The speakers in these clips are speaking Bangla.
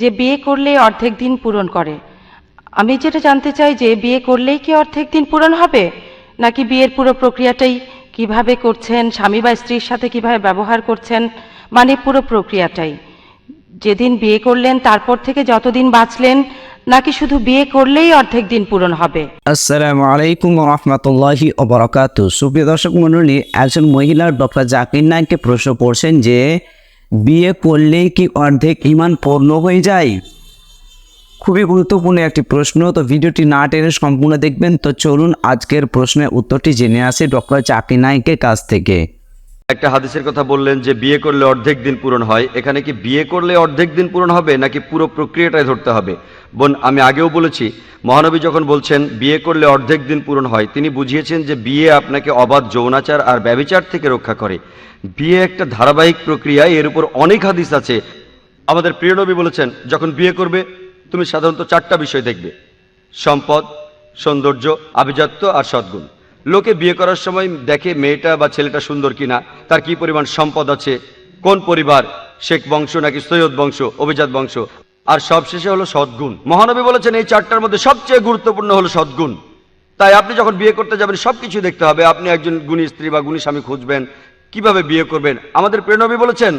যে বিয়ে করলে অর্ধেক দিন পূরণ করে। আমি যেটা জানতে চাই যে বিয়ে করলেই কি অর্ধেক দিন পূরণ হবে, নাকি বিয়ের পুরো প্রক্রিয়াটাই কিভাবে করছেন, স্বামী বা স্ত্রীর সাথে কিভাবে ব্যবহার করছেন, মানে পুরো প্রক্রিয়াটাই যেদিন বিয়ে করলেন তারপর থেকে যতদিন বাঁচলেন, নাকি শুধু বিয়ে করলেই অর্ধেক দিন পূরণ হবে? আসসালামু আলাইকুম রহমতুল্লাহি ওয়া বারাকাতুহু। সুপ্রিয় দর্শক মণ্ডলী, একজন মহিলার ডক্টর জাকির নায়েককে প্রশ্ন করছেন যে বিয়ে করলেই কি অর্ধেক ঈমান পূর্ণ হয়ে যায়। খুবই গুরুত্বপূর্ণ একটি প্রশ্ন, তো ভিডিওটি না টেনে সম্পূর্ণ দেখবেন। তো চলুন আজকের প্রশ্নের উত্তরটি জেনে আসি ডক্টর জাকির নায়েকের কাছ থেকে। একটা হাদিসের কথা বললেন যে বিয়ে করলে অর্ধেক দিন পূরণ হয়। এখানে কি বিয়ে করলে অর্ধেক দিন পূরণ হবে নাকি পুরো প্রক্রিয়াটাই ধরতে হবে? বোন, আমি আগেও বলেছি, মহানবী যখন বলছেন বিয়ে করলে অর্ধেক দিন পূরণ হয়, তিনি বুঝিয়েছেন যে বিয়ে আপনাকে অবাধ যৌনাচার আর ব্যভিচার থেকে রক্ষা করে। বিয়ে একটা ধারাবাহিক প্রক্রিয়া, এর উপর অনেক হাদিস আছে। আমাদের প্রিয় নবী বলেছেন, যখন বিয়ে করবে তুমি সাধারণত 4টা বিষয় দেখবে: সম্পদ, সৌন্দর্য, আভিজাত্য আর সদ্গুণ। লোকে বিয়ে করার সময় দেখে মেয়েটা বা ছেলেটা সুন্দর কিনা, তার কি পরিমাণ সম্পদ আছে, কোন পরিবার, শেখ বংশ নাকি সৈয়দ বংশ, অভিজাত বংশ, আর সবশেষে হলো সদ্গুণ। মহানবী বলেছেন এই 4টার মধ্যে সবচেয়ে গুরুত্বপূর্ণ হলো সদ্গুণ। তাই আপনি যখন বিয়ে করতে যাবেন সবকিছু দেখতে হবে। আপনি একজন গুণী স্ত্রী বা গুণী স্বামী খুঁজবেন, কিভাবে বিয়ে করবেন? আমাদের প্রিয় নবী বলেছেন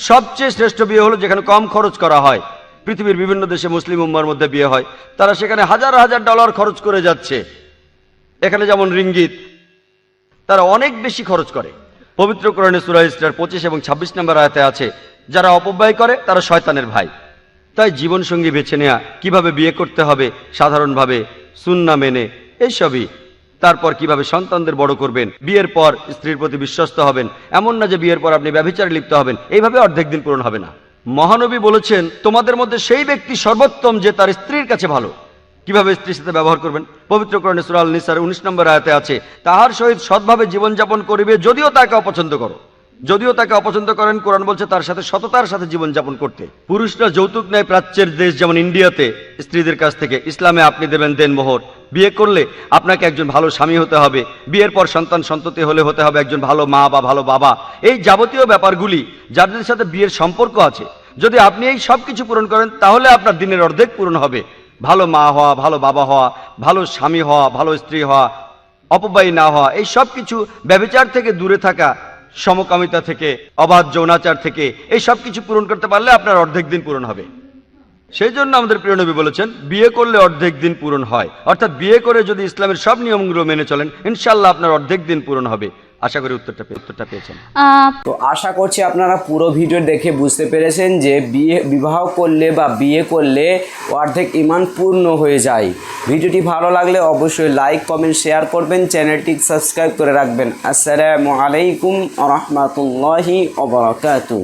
সবচেয়ে শ্রেষ্ঠ বিয়ে হলো যেখানে কম খরচ করা হয়। পৃথিবীর বিভিন্ন দেশে মুসলিম উম্মার মধ্যে বিয়ে হয়, তারা সেখানে হাজার হাজার ডলার খরচ করে যাচ্ছে। এখানে যেমন রিঙ্গিত, তারা অনেক বেশি খরচ করে। পবিত্র কোরআনে সূরা ইসরার 25 এবং 26 নম্বর আয়াতে আছে, যারা অপব্যয় করে তারা শয়তানের ভাই। তাই জীবনসঙ্গী বেছে নেওয়া, কিভাবে বিয়ে করতে হবে সাধারণভাবে, সুন্নাহ মেনে, এইসবই। তারপর কিভাবে সন্তানদের বড় করবেন, বিয়ের পর স্ত্রীর প্রতি বিশ্বস্ত হবেন, এমন না যে বিয়ের পর আপনি ব্যভিচারে লিপ্ত হবেন, এইভাবে অর্ধেক দিন পূরণ হবে না। মহানবী বলেছেন তোমাদের মধ্যে সেই ব্যক্তি সর্বোত্তম যে তার স্ত্রীর কাছে ভালো। কিভাবে স্ত্রীর সাথে ব্যবহার করবেন? পবিত্র কোরআনে সূরা আল-নিসার 19 নম্বর আয়াতে আছে, তাহার সহিত সৎভাবে জীবনযাপন করিবে যদিও তাকে অপছন্দ করো। যদিও তাকে অপছন্দ করেন, কোরআন বলছে তার সাথে সততার সাথে জীবনযাপন করতে। পুরুষরা যৌতুক নেয় প্রাচ্যের দেশ যেমন ইন্ডিয়াতে স্ত্রীদের কাছ থেকে, ইসলামে আপনি দেবেন দেনমোহর। বিয়ে করলে আপনাকে একজন ভালো স্বামী হতে হবে, বিয়ের পর সন্তান সন্ততি হলে হতে হবে একজন ভালো মা বা ভালো বাবা। এই যাবতীয় ব্যাপারগুলি যাদের সাথে বিয়ের সম্পর্ক আছে, যদি আপনি এই সব কিছু পূরণ করেন তাহলে আপনার দিনের অর্ধেক পূরণ হবে। ভালো মা হওয়া, ভালো বাবা হওয়া, ভালো স্বামী হওয়া, ভালো স্ত্রী হওয়া, অপব্যয়ী না হওয়া, এই সব কিছু, ব্যভিচার থেকে দূরে থাকা, সমকামিতা থেকে, অবাধ যৌনাচার থেকে, এই সব কিছু পূরণ করতে পারলে আপনার অর্ধেক দিন পূরণ হবে। সেই জন্য আমাদের প্রিয় নবী বলেছেন বিয়ে করলে অর্ধেক দিন পূরণ হয়। অর্থাৎ বিয়ে করে যদি ইসলামের সব নিয়মগুলো মেনে চলেন, ইনশাআল্লাহ আপনার অর্ধেক দিন পূরণ হবে। আশা করি উত্তরটা পেয়েছেন। তো আশা করছি আপনারা পুরো ভিডিও দেখে বুঝতে পেরেছেন যে বিবাহ করলে বা বিয়ে করলে অর্ধেক ঈমান পূর্ণ হয়ে যায়। ভিডিওটি ভালো লাগলে অবশ্যই লাইক, কমেন্ট, শেয়ার করবেন, চ্যানেলটি সাবস্ক্রাইব করে রাখবেন। আসসালামু আলাইকুম ওয়া রাহমাতুল্লাহি ওয়া বারাকাতুহু।